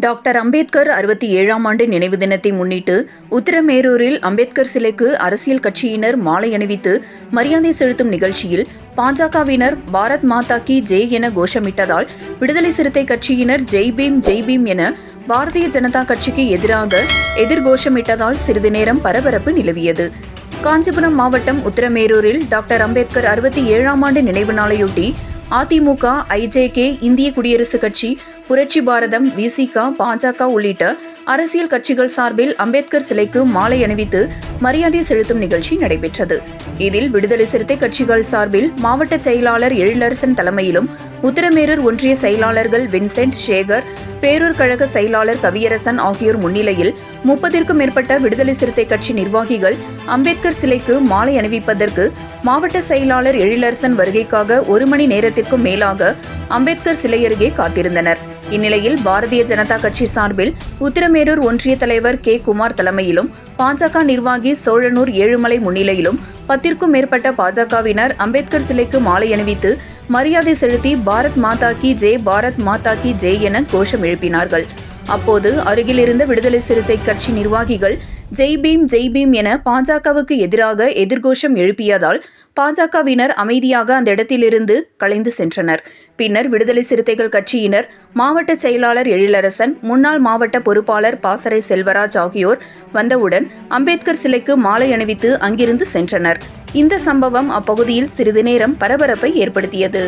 Doctor Ambedkar 67ஆம் ஆண்டு நினைவு தினத்தை முன்னிட்டு உத்திரமேரூரில் அம்பேத்கர் சிலைக்கு அரசியல் கட்சியினர் மாலை அணிவித்து மரியாதை செலுத்தும் நிகழ்ச்சியில் பாஜகவினர் பாரத் மாதா கி ஜெய் என கோஷமிட்டதால் விடுதலை சிறுத்தை கட்சியினர் ஜெய் பீம் என பாரதிய ஜனதா கட்சிக்கு எதிராக எதிர்கோஷமிட்டதால் சிறிது நேரம் பரபரப்பு நிலவியது. காஞ்சிபுரம் மாவட்டம் உத்திரமேரூரில் டாக்டர் அம்பேத்கர் 67ஆம் ஆண்டு நினைவு நாளையொட்டி அதிமுக, ஐஜேகே, இந்திய குடியரசுக் கட்சி, புரட்சி பாரதம், விசிக, பாஜக உள்ளிட்ட அரசியல் கட்சிகள் சார்பில் அம்பேத்கர் சிலைக்கு மாலை அணிவித்து மரியாதை செலுத்தும் நிகழ்ச்சி நடைபெற்றது. இதில் விடுதலை சிறுத்தை கட்சிகள் சார்பில் மாவட்ட செயலாளர் எழிலரசன் தலைமையிலும், உத்திரமேரூர் ஒன்றிய செயலாளர்கள் வின்சென்ட், சேகர், பேரூர் கழக செயலாளர் கவியரசன் ஆகியோர் முன்னிலையில் 30க்கும் மேற்பட்ட விடுதலை சிறுத்தை கட்சி நிர்வாகிகள் அம்பேத்கர் சிலைக்கு மாலை அணிவிப்பதற்கு மாவட்ட செயலாளர் எழிலரசன் வருகைக்காக 1 மணி நேரத்திற்கும் மேலாக அம்பேத்கர் சிலை அருகே காத்திருந்தனர். இந்நிலையில் பாரதிய ஜனதா கட்சி சார்பில் உத்திரமேரூர் ஒன்றிய தலைவர் கே. குமார் தலைமையிலும், பாஜக நிர்வாகி சோழனூர் ஏழுமலை முன்னிலையிலும் 10க்கும் மேற்பட்ட பாஜகவினர் அம்பேத்கர் சிலைக்கு மாலை அணிவித்து மரியாதை செலுத்தி பாரத் மாதா கி ஜெய், பாரத் மாதா கி ஜெய் என கோஷம் எழுப்பினார்கள். அப்போது அருகில் இருந்த விடுதலை சிறுத்தை கட்சி நிர்வாகிகள் ஜெய் பீம் என பாஜகவுக்கு எதிராக எதிர்கோஷம் எழுப்பியதால் பாஜகவினர் அமைதியாக அந்த இடத்திலிருந்து கலைந்து சென்றனர். பின்னர் விடுதலை சிறுத்தைகள் கட்சியினர் மாவட்ட செயலாளர் எழிலரசன், முன்னாள் மாவட்ட பொறுப்பாளர் பாசறை செல்வராஜ் ஆகியோர் வந்தவுடன் அம்பேத்கர் சிலைக்கு மாலை அணிவித்து அங்கிருந்து சென்றனர். இந்த சம்பவம் அப்பகுதியில் சிறிது நேரம் பரபரப்பை ஏற்படுத்தியது.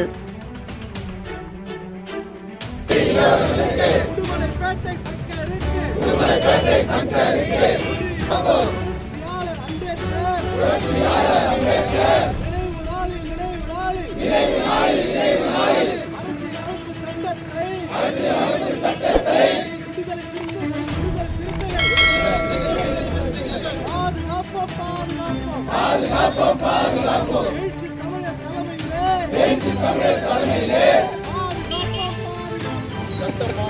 டாக்டர்